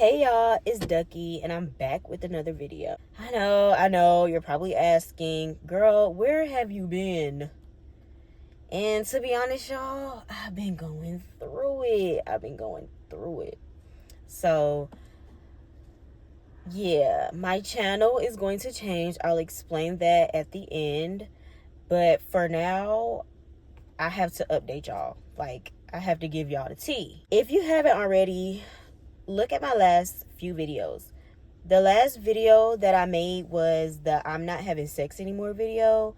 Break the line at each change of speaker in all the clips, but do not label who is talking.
Hey y'all, it's Ducky and I'm back with another video. I know, you're probably asking, girl, where have you been? And to be honest, y'all, I've been going through it. So, yeah, my channel is going to change. I'll explain that at the end. But for now, I have to update y'all. I have to give y'all the tea. If you haven't already, look at my last few videos. The last video that I made was the I'm not having sex anymore video.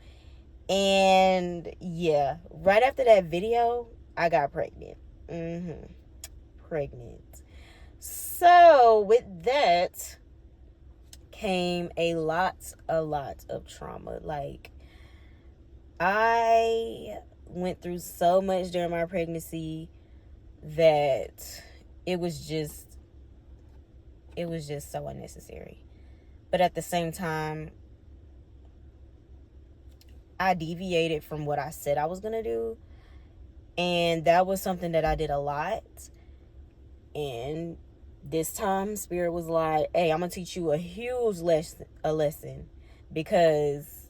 And yeah, right after that video, I got pregnant. Pregnant. So with that came a lot of trauma. I went through so much during my pregnancy that it was just so unnecessary. But at the same time, I deviated from what I said I was going to do. And that was something that I did a lot. And this time, Spirit was like, hey, I'm going to teach you a huge lesson. Because,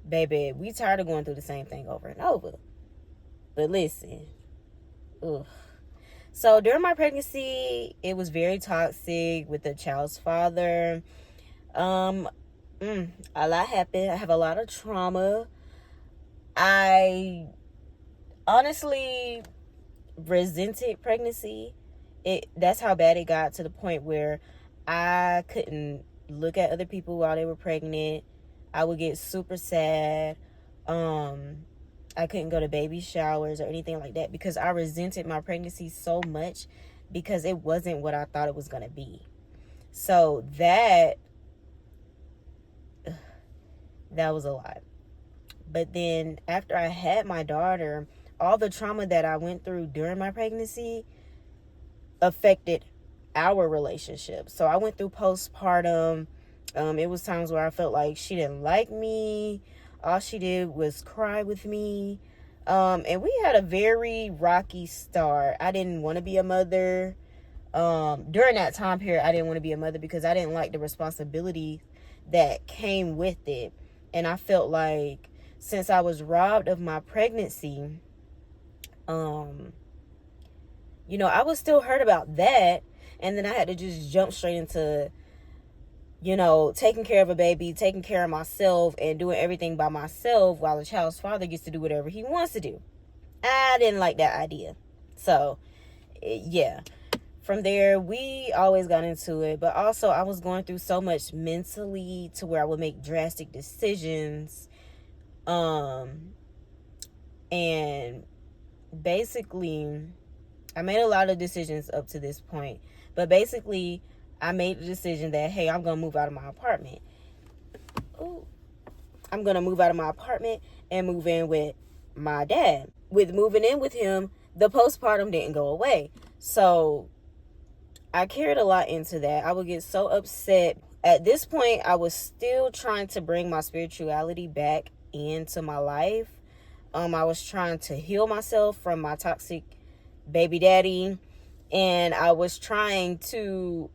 baby, we tired of going through the same thing over and over. But listen. Ugh. So during my pregnancy, it was very toxic with the child's father. A lot happened. I have a lot of trauma. I honestly resented pregnancy. That's how bad it got, to the point where I couldn't look at other people while they were pregnant. I would get super sad. I couldn't go to baby showers or anything like that because I resented my pregnancy so much because it wasn't what I thought it was going to be. So that was a lot. But then after I had my daughter, all the trauma that I went through during my pregnancy affected our relationship. So I went through postpartum. It was times where I felt like she didn't like me. All she did was cry with me. And we had a very rocky start. I didn't want to be a mother. During that time period, I didn't want to be a mother because I didn't like the responsibility that came with it. And I felt like since I was robbed of my pregnancy, I was still hurt about that. And then I had to just jump straight into, taking care of a baby, taking care of myself, and doing everything by myself while the child's father gets to do whatever he wants to do. I didn't like that idea. So, yeah. From there, we always got into it. But also, I was going through so much mentally to where I would make drastic decisions. And basically, I made a lot of decisions up to this point. But basically, I made the decision that, hey, I'm going to move out of my apartment. I'm going to move out of my apartment and move in with my dad. With moving in with him, the postpartum didn't go away. So I carried a lot into that. I would get so upset. At this point, I was still trying to bring my spirituality back into my life. I was trying to heal myself from my toxic baby daddy. And I was trying to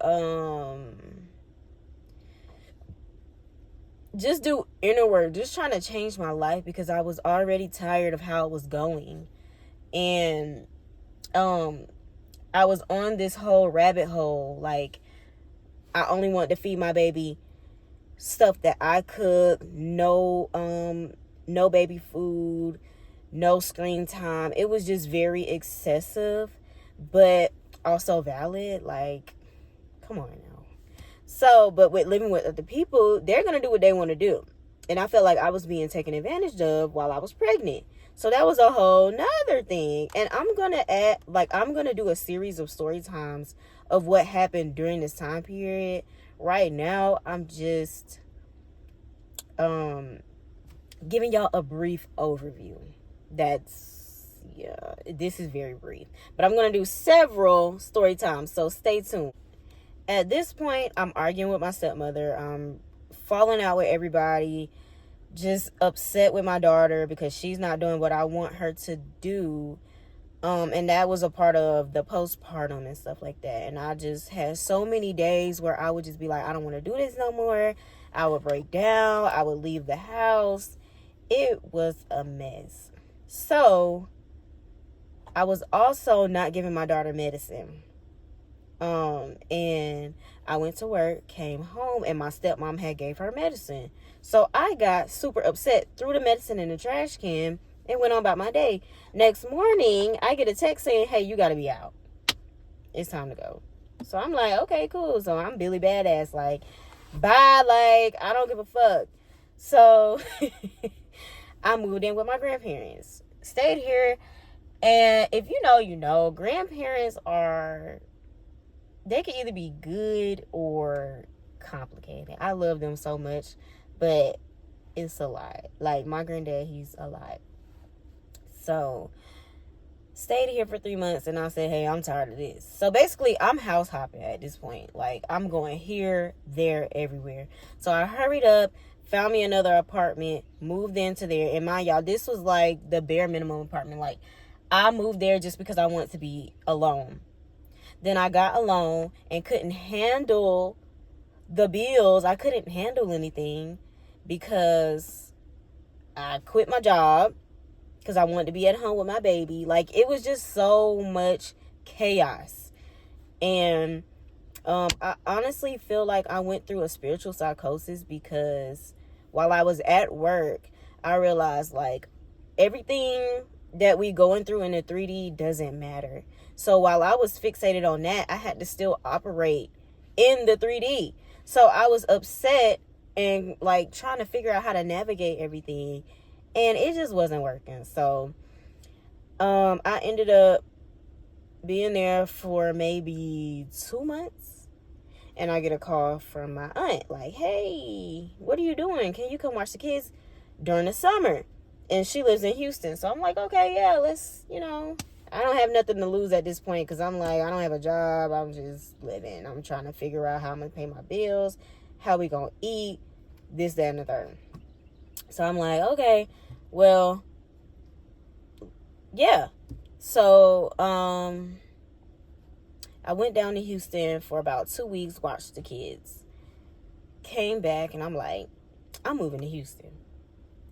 just do inner work, just trying to change my life because I was already tired of how it was going. And I was on this whole rabbit hole. Like, I only wanted to feed my baby stuff that I cook, no baby food, no screen time. It was just very excessive, but also valid. Like, come on now. So, but with living with other people, they're going to do what they want to do. And I felt like I was being taken advantage of while I was pregnant. So that was a whole nother thing. And I'm going to do a series of story times of what happened during this time period. Right now, I'm just giving y'all a brief overview. This is very brief. But I'm going to do several story times, so stay tuned. At this point, I'm arguing with my stepmother. I'm falling out with everybody. Just upset with my daughter because she's not doing what I want her to do. And that was a part of the postpartum and stuff like that. And I just had so many days where I would just be like, I don't want to do this no more. I would break down. I would leave the house. It was a mess. So I was also not giving my daughter medicine. And I went to work, came home, and my stepmom had gave her medicine. So I got super upset, threw the medicine in the trash can, and went on about my day. Next morning, I get a text saying, hey, you got to be out. It's time to go. So I'm like, okay, cool. So I'm Billy Badass, like, bye, like, I don't give a fuck. So I moved in with my grandparents. Stayed here. And if you know, you know, grandparents are, they can either be good or complicated. I love them so much, but it's a lot. Like, my granddad, he's a lot. So stayed here for 3 months, and I said, hey, I'm tired of this. So basically, I'm house hopping at this point. Like, I'm going here, there, everywhere. So I hurried up, found me another apartment, moved into there. And mind y'all, this was like the bare minimum apartment. Like, I moved there just because I wanted to be alone. Then I got alone and couldn't handle the bills. I couldn't handle anything because I quit my job because I wanted to be at home with my baby. Like, it was just so much chaos. And I honestly feel like I went through a spiritual psychosis because while I was at work, I realized, like, everything that we going through in the 3D doesn't matter. So while I was fixated on that, I had to still operate in the 3D. So I was upset and, like, trying to figure out how to navigate everything. And it just wasn't working. So I ended up being there for maybe 2 months. And I get a call from my aunt, like, hey, what are you doing? Can you come watch the kids during the summer? And she lives in Houston. So I'm like, okay, yeah, let's, you know. I don't have nothing to lose at this point because I'm like, I don't have a job. I'm just living. I'm trying to figure out how I'm going to pay my bills, how we going to eat, this, that, and the third. So I'm like, okay, well, yeah. So I went down to Houston for about 2 weeks, watched the kids. Came back, and I'm like, I'm moving to Houston.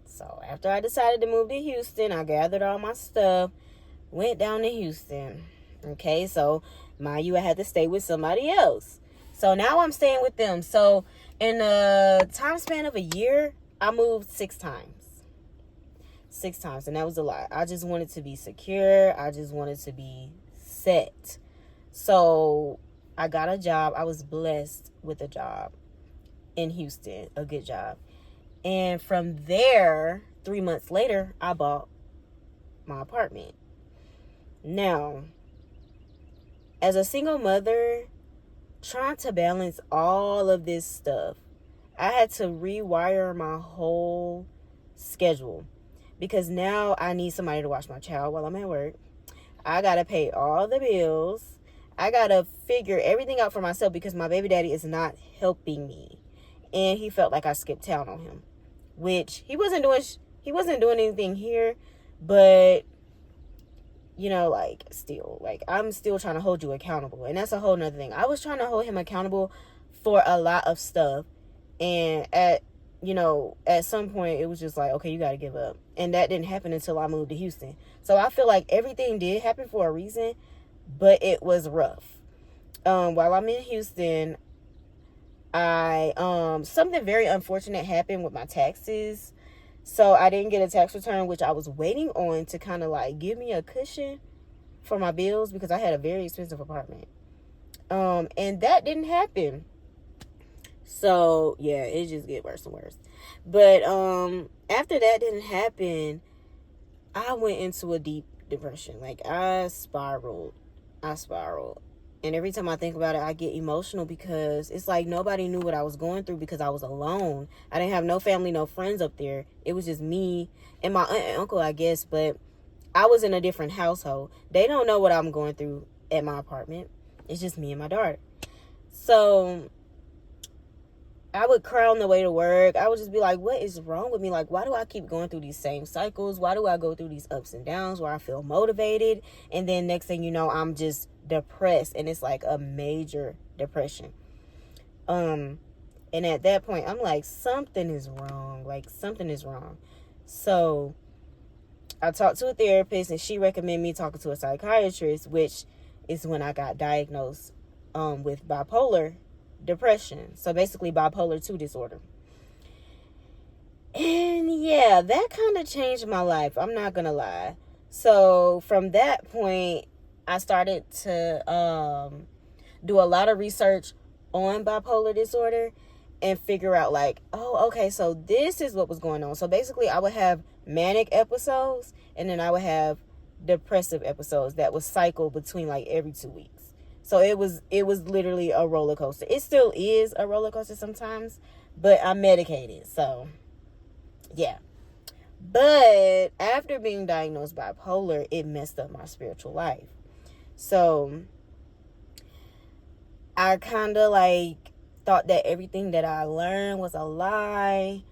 So after I decided to move to Houston, I gathered all my stuff, went down to Houston. Okay, so mind you, I had to stay with somebody else. So now I'm staying with them. So in a time span of a year, I moved 6 times. 6 times, and that was a lot. I just wanted to be secure. I just wanted to be set. So I got a job. I was blessed with a job in Houston, a good job. And from there, 3 months later, I bought my apartment. Now, as a single mother, trying to balance all of this stuff, I had to rewire my whole schedule because now I need somebody to watch my child while I'm at work. I got to pay all the bills. I got to figure everything out for myself because my baby daddy is not helping me. And he felt like I skipped town on him, which he wasn't doing anything here, but you know, like, still, like, I'm still trying to hold you accountable. And that's a whole nother thing. I was trying to hold him accountable for a lot of stuff. And at some point, it was just like, okay, you got to give up. And that didn't happen until I moved to Houston. So I feel like everything did happen for a reason, but it was rough. While I'm in Houston, something very unfortunate happened with my taxes. So I didn't get a tax return, which I was waiting on to kind of like give me a cushion for my bills because I had a very expensive apartment. And that didn't happen. So yeah, it just get worse and worse. But after that didn't happen, I went into a deep depression. Like, I spiraled. And every time I think about it, I get emotional because it's like nobody knew what I was going through because I was alone. I didn't have no family, no friends up there. It was just me and my aunt and uncle, I guess. But I was in a different household. They don't know what I'm going through at my apartment. It's just me and my daughter. So I would cry on the way to work. I would just be like, what is wrong with me? Like, why do I keep going through these same cycles? Why do I go through these ups and downs where I feel motivated? And then next thing you know, I'm just depressed. And it's like a major depression. And at that point, I'm like, something is wrong. Like, something is wrong. So I talked to a therapist, and she recommended me talking to a psychiatrist, which is when I got diagnosed with bipolar depression. So basically bipolar 2 disorder. And yeah, that kind of changed my life. I'm not going to lie. So from that point, I started to do a lot of research on bipolar disorder and figure out like, oh, okay, so this is what was going on. So basically I would have manic episodes, and then I would have depressive episodes that would cycle between like every 2 weeks. So it was literally a roller coaster. It still is a roller coaster sometimes, but I'm medicated. So yeah. But after being diagnosed bipolar, it messed up my spiritual life. So I kind of like thought that everything that I learned was a lie.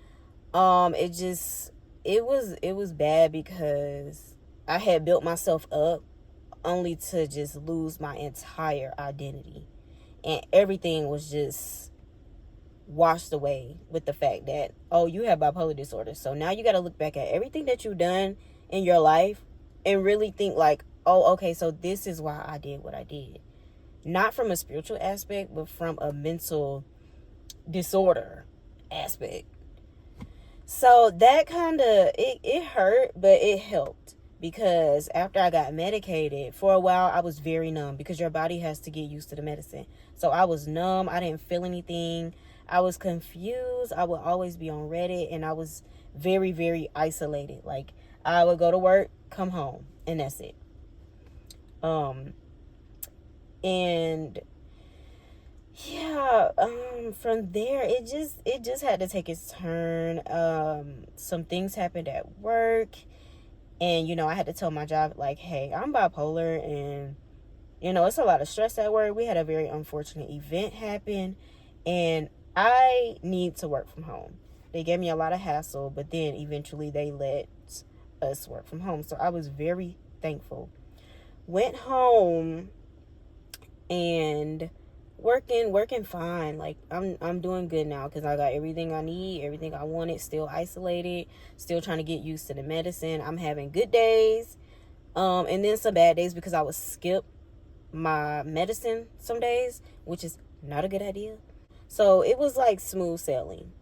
It was bad because I had built myself up only to just lose my entire identity. And everything was just washed away with the fact that, oh, you have bipolar disorder. So now you got to look back at everything that you've done in your life and really think like, oh, okay, so this is why I did what I did. Not from a spiritual aspect, but from a mental disorder aspect. So that kind of, it hurt, but it helped. Because after I got medicated, for a while, I was very numb because your body has to get used to the medicine. So I was numb. I didn't feel anything. I was confused. I would always be on Reddit, and I was very, very isolated. Like, I would go to work, come home, and that's it. And yeah, from there, it just had to take its turn. Some things happened at work. And, I had to tell my job, like, hey, I'm bipolar, and, it's a lot of stress at work. We had a very unfortunate event happen, and I need to work from home. They gave me a lot of hassle, but then eventually they let us work from home. So I was very thankful. Went home and working fine. Like, I'm doing good now because I got everything I need, everything I wanted, still isolated, still trying to get used to the medicine. I'm having good days, and then some bad days because I would skip my medicine some days, which is not a good idea. So it was like smooth sailing.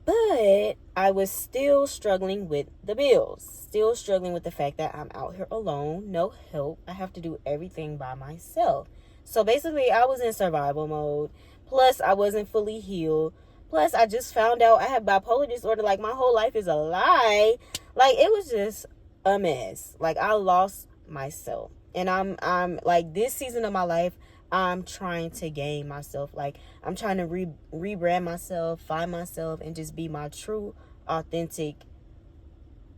But I was still struggling with the bills, still struggling with the fact that I'm out here alone, no help. I have to do everything by myself. So basically, I was in survival mode. Plus, I wasn't fully healed. Plus, I just found out I have bipolar disorder. Like, my whole life is a lie. Like, it was just a mess. Like, I lost myself. And I'm like, this season of my life, I'm trying to gain myself. Like, I'm trying to rebrand myself, find myself, and just be my true, authentic,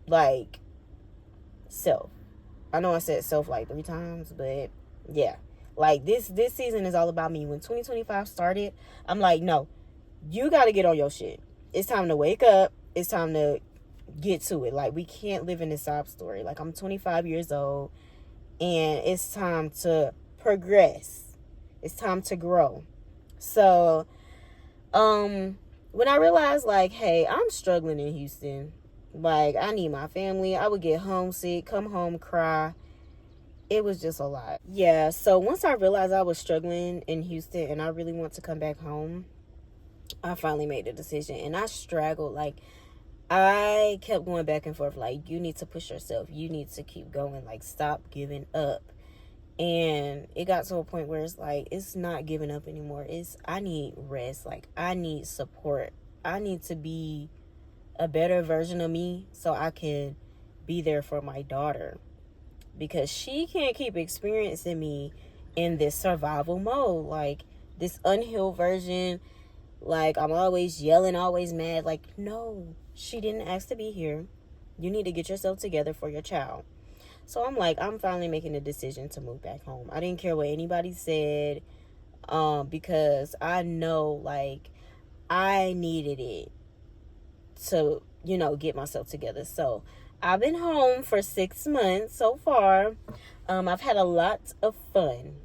like, self. I know I said self like 3 times, but yeah. Like, this season is all about me. When 2025 started, I'm like, no, you got to get on your shit. It's time to wake up. It's time to get to it. Like, we can't live in this sob story. Like, I'm 25 years old, and it's time to progress. It's time to grow. So, when I realized, like, hey, I'm struggling in Houston. Like, I need my family. I would get homesick, come home, cry. It was just a lot. Yeah, so once I realized I was struggling in Houston and I really want to come back home, I finally made the decision. And I struggled. Like, I kept going back and forth. Like, you need to push yourself. You need to keep going. Like, stop giving up. And it got to a point where it's like, it's not giving up anymore. I need rest. Like, I need support. I need to be a better version of me so I can be there for my daughter. Because she can't keep experiencing me in this survival mode. Like, this unhealed version. Like, I'm always yelling, always mad. Like, no, she didn't ask to be here. You need to get yourself together for your child. So I'm like, I'm finally making a decision to move back home. I didn't care what anybody said. Because I know, like, I needed it to, get myself together. So I've been home for 6 months so far. I've had a lot of fun.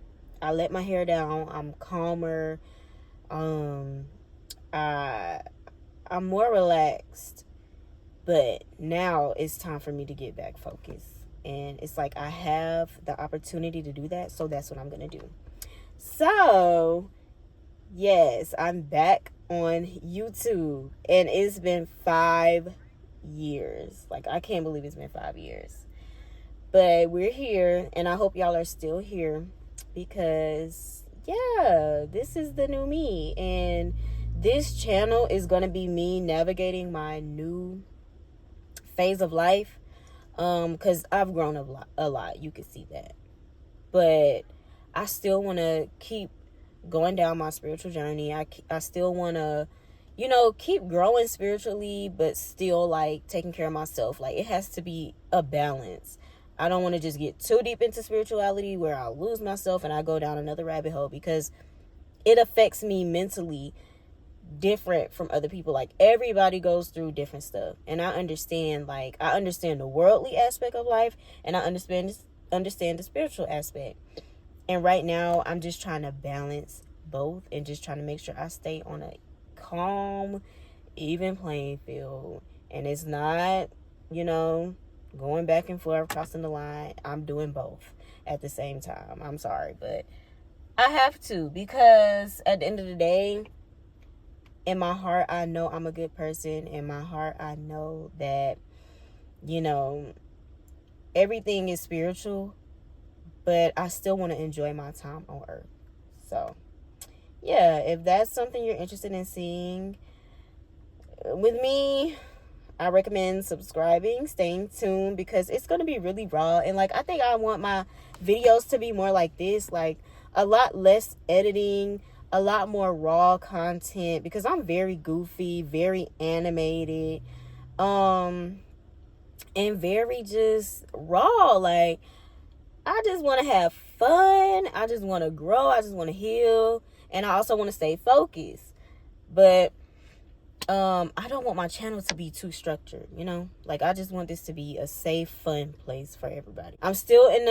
I let my hair down. I'm calmer. I I'm more relaxed. But now it's time for me to get back focused. And it's like I have the opportunity to do that. So that's what I'm going to do. So, yes, I'm back on YouTube. And it's been 5 years. Like, I can't believe it's been 5 years. But we're here. And I hope y'all are still here. Because, yeah, this is the new me. And this channel is going to be me navigating my new phase of life, because I've grown a lot, you can see that, but I still want to keep going down my spiritual journey. I still want to keep growing spiritually, but still like taking care of myself. Like, it has to be a balance. I don't want to just get too deep into spirituality where I lose myself and I go down another rabbit hole, because it affects me mentally different from other people. Like, everybody goes through different stuff, and I understand the worldly aspect of life, and I understand the spiritual aspect. And right now I'm just trying to balance both and just trying to make sure I stay on a calm, even playing field, and it's not going back and forth, crossing the line. I'm doing both at the same time. I'm sorry, but I have to, because at the end of the day, in my heart, I know I'm a good person. In my heart, I know that, everything is spiritual, but I still want to enjoy my time on earth. So, yeah, if that's something you're interested in seeing with me, I recommend subscribing, staying tuned, because it's going to be really raw. And, I think I want my videos to be more like this, like a lot less editing, a lot more raw content, because I'm very goofy, very animated, and very just raw. Like, I just want to have fun. I just want to grow. I just want to heal. And I also want to stay focused. But I don't want my channel to be too structured, Like, I just want this to be a safe, fun place for everybody. I'm still in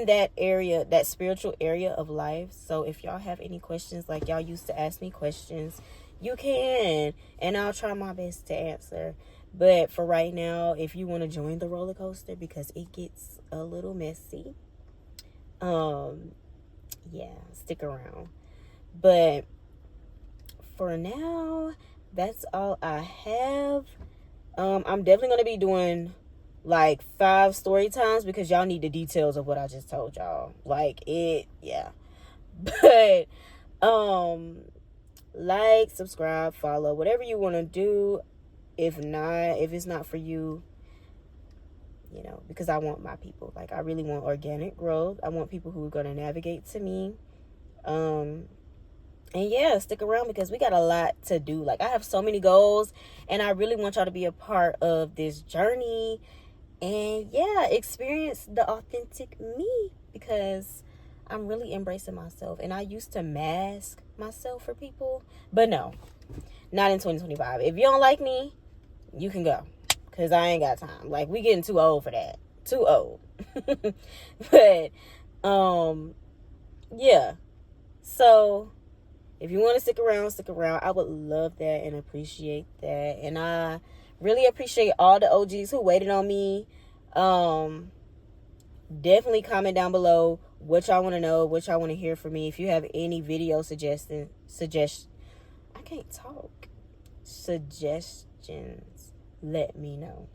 that area, that spiritual area of life. So if y'all have any questions, like y'all used to ask me questions, you can, and I'll try my best to answer. But for right now, if you want to join the roller coaster, because it gets a little messy, yeah, stick around. But for now, that's all I have. I'm definitely going to be doing 5 story times, because y'all need the details of what I just told y'all. Yeah. But subscribe, follow, whatever you want to do. If it's not for you, because I want my people. I really want organic growth. I want people who are going to navigate to me. And yeah, stick around, because we got a lot to do. I have so many goals, and I really want y'all to be a part of this journey. And yeah, experience the authentic me, because I'm really embracing myself. And I used to mask myself for people, but no, not in 2025. If you don't like me, you can go, because I ain't got time. We getting too old for that. Too old. But yeah. So if you want to stick around. I would love that and appreciate that. And I really appreciate all the OGs who waited on me. Definitely comment down below what y'all want to know, what y'all want to hear from me. If you have any video suggestions, let me know,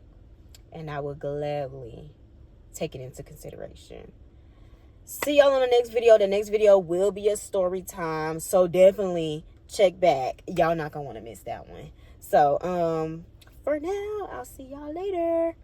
and I will gladly take it into consideration. See y'all on the next video. The next video will be a story time, so definitely check back. Y'all not gonna want to miss that one. So for now, I'll see y'all later.